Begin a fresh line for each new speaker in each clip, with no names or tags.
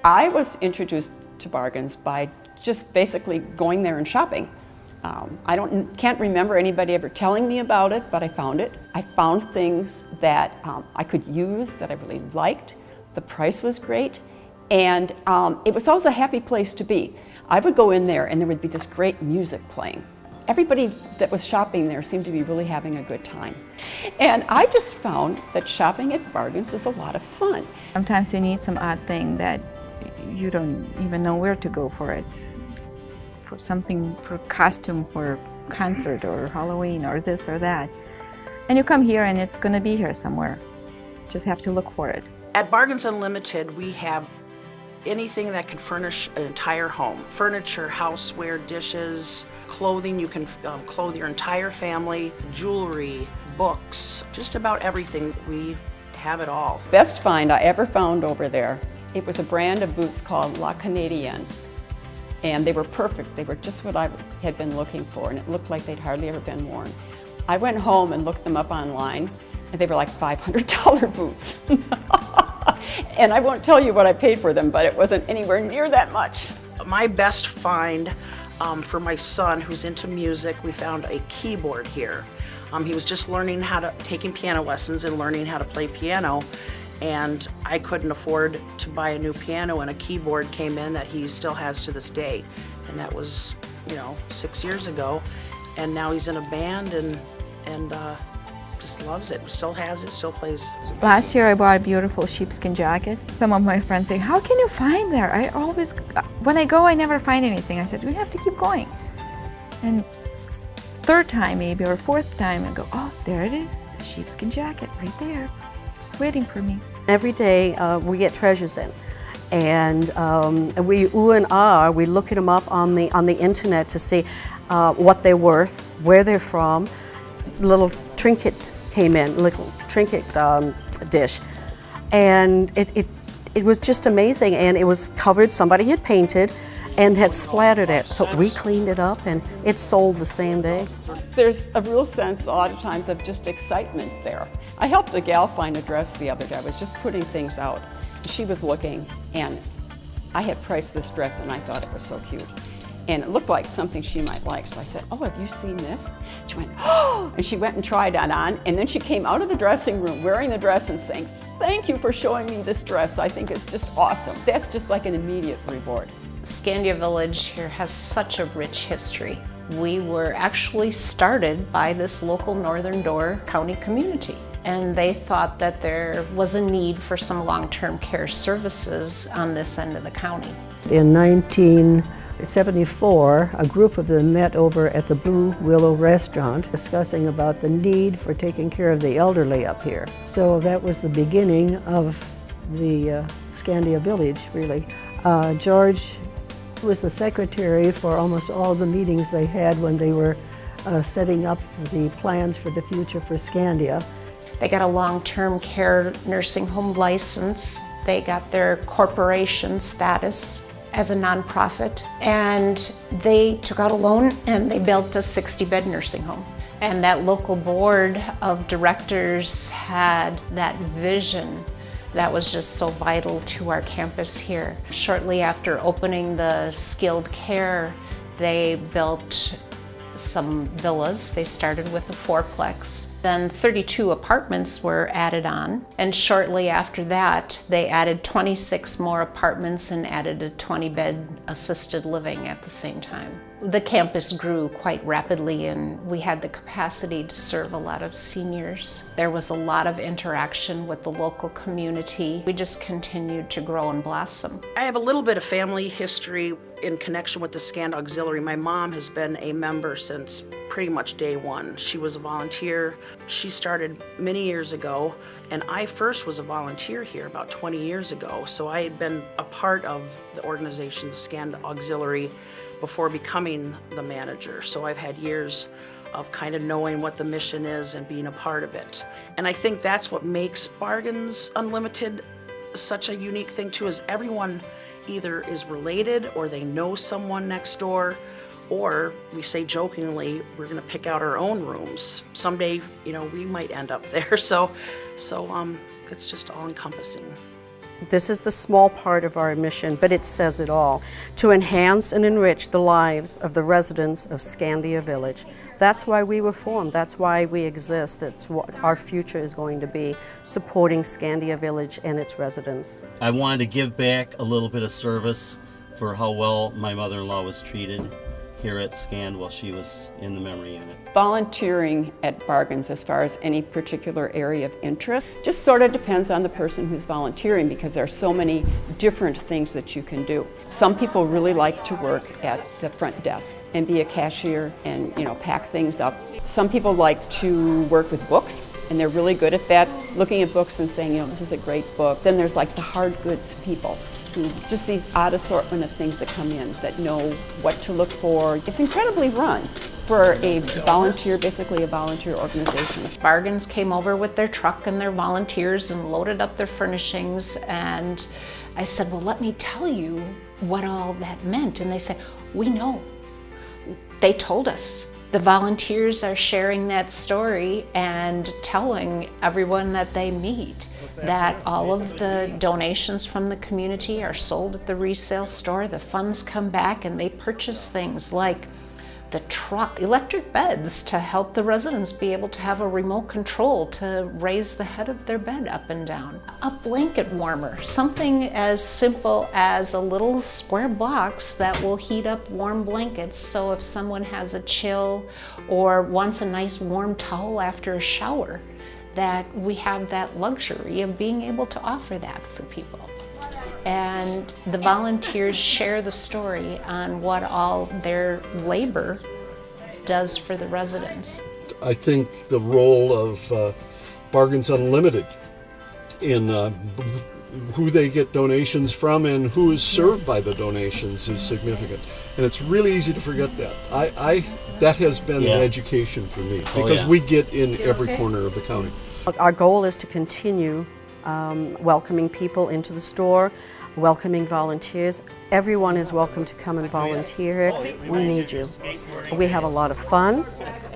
I was introduced to bargains by just basically going there and shopping. Can't remember anybody ever telling me about it, but I found it. I found things that I could use, that I really liked. The price was great, and it was also a happy place to be. I would go in there and there would be this great music playing. Everybody that was shopping there seemed to be really having a good time. And I just found that shopping at bargains was a lot of fun.
Sometimes you need some odd thing that you don't even know where to go for it. For something, for costume, for concert or Halloween or this or that. And you come here and it's going to be here somewhere. Just have to look for it.
At Bargains Unlimited, we have anything that can furnish an entire home. Furniture, houseware, dishes, clothing. You can clothe your entire family, jewelry, books, just about everything. We have it all.
Best find I ever found over there, it was a brand of boots called La Canadienne. And they were perfect. They were just what I had been looking for, and it looked like they'd hardly ever been worn. I went home and looked them up online, and they were like $500 boots. And I won't tell you what I paid for them, but it wasn't anywhere near that much.
My best find for my son who's into music, we found a keyboard here. He was just taking piano lessons and learning how to play piano. And I couldn't afford to buy a new piano, and a keyboard came in that he still has to this day. And that was, 6 years ago. And now he's in a band and just loves it. Still has it, still plays.
Last year I bought a beautiful sheepskin jacket. Some of my friends say, how can you find there? When I go, I never find anything. I said, we have to keep going. And third time maybe, or fourth time, I go, oh, there it is, a sheepskin jacket right there. Just waiting for me.
Every day we get treasures in, and we ooh and ah. We look at them up on the internet to see what they're worth, where they're from. Little trinket came in, little trinket dish, and it was just amazing. And it was covered. Somebody had painted and had splattered it, so we cleaned it up, and it sold the same day.
There's a real sense a lot of times of just excitement there. I helped a gal find a dress the other day. I was just putting things out. She was looking, and I had priced this dress, and I thought it was so cute. And it looked like something she might like. So I said, oh, have you seen this? She went, oh, and she went and tried it on. And then she came out of the dressing room wearing the dress and saying, thank you for showing me this dress. I think it's just awesome. That's just like an immediate reward.
Scandia Village here has such a rich history. We were actually started by this local Northern Door County community, and they thought that there was a need for some long-term care services on this end of the county.
In 1974, a group of them met over at the Blue Willow restaurant discussing about the need for taking care of the elderly up here. So that was the beginning of the Scandia Village, really. George was the secretary for almost all the meetings they had when they were setting up the plans for the future for Scandia.
They got a long-term care nursing home license. They got their corporation status as a nonprofit, and they took out a loan and they built a 60-bed nursing home. And that local board of directors had that vision that was just so vital to our campus here. Shortly after opening the skilled care, they built some villas. They started with a fourplex. Then 32 apartments were added on. And shortly after that, they added 26 more apartments and added a 20-bed assisted living at the same time. The campus grew quite rapidly, and we had the capacity to serve a lot of seniors. There was a lot of interaction with the local community. We just continued to grow and blossom.
I have a little bit of family history in connection with the Scandia Auxiliary. My mom has been a member since pretty much day one. She was a volunteer. She started many years ago, and I first was a volunteer here about 20 years ago. So I had been a part of the organization, the Scandia Auxiliary, before becoming the manager. So I've had years of kind of knowing what the mission is and being a part of it. And I think that's what makes Bargains Unlimited such a unique thing too, is everyone either is related or they know someone next door, or we say jokingly, we're gonna pick out our own rooms. Someday, we might end up there. So it's just all encompassing.
This is the small part of our mission, but it says it all. To enhance and enrich the lives of the residents of Scandia Village. That's why we were formed. That's why we exist. It's what our future is going to be, supporting Scandia Village and its residents.
I wanted to give back a little bit of service for how well my mother-in-law was treated here at Scand while she was in the memory unit.
Volunteering at Bargains as far as any particular area of interest just sort of depends on the person who's volunteering, because there are so many different things that you can do. Some people really like to work at the front desk and be a cashier and, you know, pack things up. Some people like to work with books, and they're really good at that, looking at books and saying, you know, this is a great book. Then there's like the hard goods people, who just these odd assortment of things that come in that know what to look for. It's incredibly run for a volunteer, basically a volunteer organization.
Bargains came over with their truck and their volunteers and loaded up their furnishings, and I said, well, let me tell you what all that meant. And they said, we know. They told us. The volunteers are sharing that story and telling everyone that they meet that all of the donations from the community are sold at the resale store. The funds come back and they purchase things like the truck, electric beds to help the residents be able to have a remote control to raise the head of their bed up and down. A blanket warmer, something as simple as a little square box that will heat up warm blankets, so if someone has a chill or wants a nice warm towel after a shower, that we have that luxury of being able to offer that for people. And the volunteers share the story on what all their labor does for the residents.
I think the role of Bargains Unlimited in who they get donations from and who is served by the donations is significant. And it's really easy to forget that. That has been an education for me, because we get in every corner of the county.
Our goal is to continue welcoming people into the store, welcoming volunteers. Everyone is welcome to come and volunteer here. We need you. We have a lot of fun.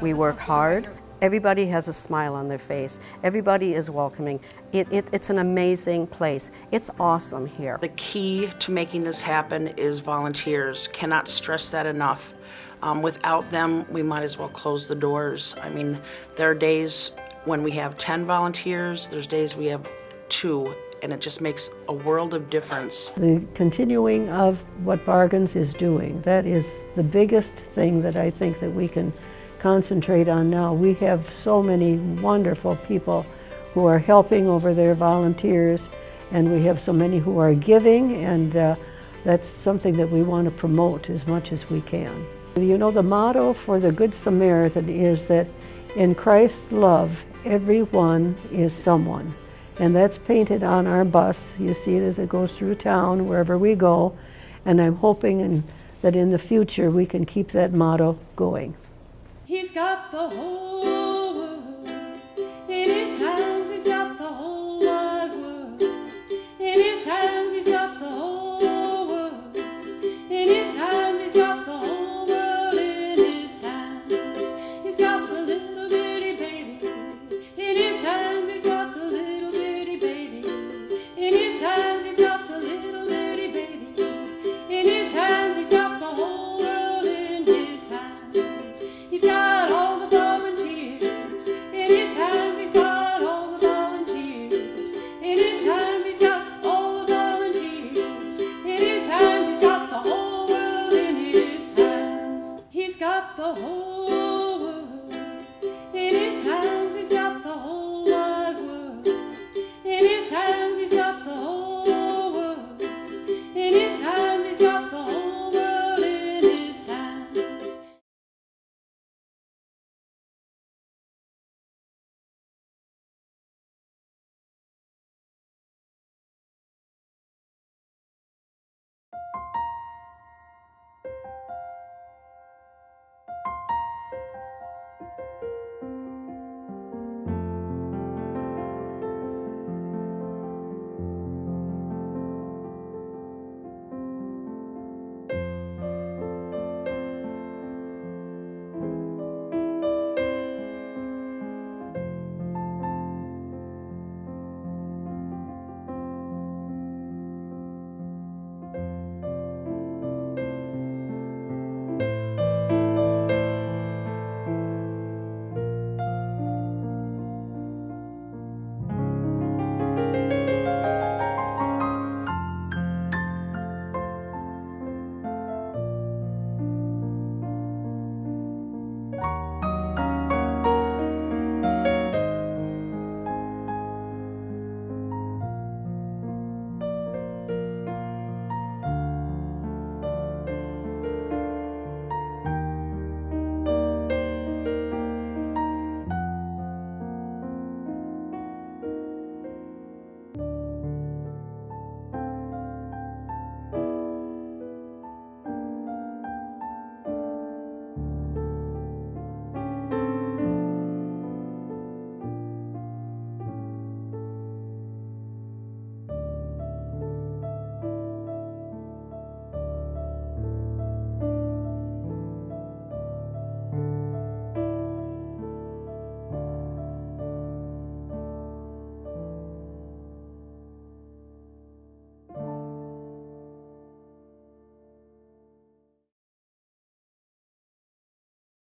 We work hard. Everybody has a smile on their face. Everybody is welcoming. It's an amazing place. It's awesome here.
The key to making this happen is volunteers. Cannot stress that enough. Without them, we might as well close the doors. I mean, there are days when we have 10 volunteers, there's days we have 2, and it just makes a world of difference.
The continuing of what Bargains is doing, that is the biggest thing that I think that we can concentrate on now. We have so many wonderful people who are helping over their volunteers, and we have so many who are giving, and that's something that we want to promote as much as we can. You know, the motto for the Good Samaritan is that in Christ's love, everyone is someone. And that's painted on our bus. You see it as it goes through town, wherever we go. And I'm hoping that in the future we can keep that motto going.
He's got the whole world in his hands. He's got the whole wide world in his hands. He's got the whole world in his hands. He's got the whole world in his hands. He's got the little bitty baby in his hands. He's got the little bitty baby in his hands. He's got the little bitty baby in his hands. He's got the whole world in his hands. He's got all the volunteers in his hands. He's got all the volunteers in his hands. He's got all the volunteers in his hands. He's got the whole world in his hands. He's got the whole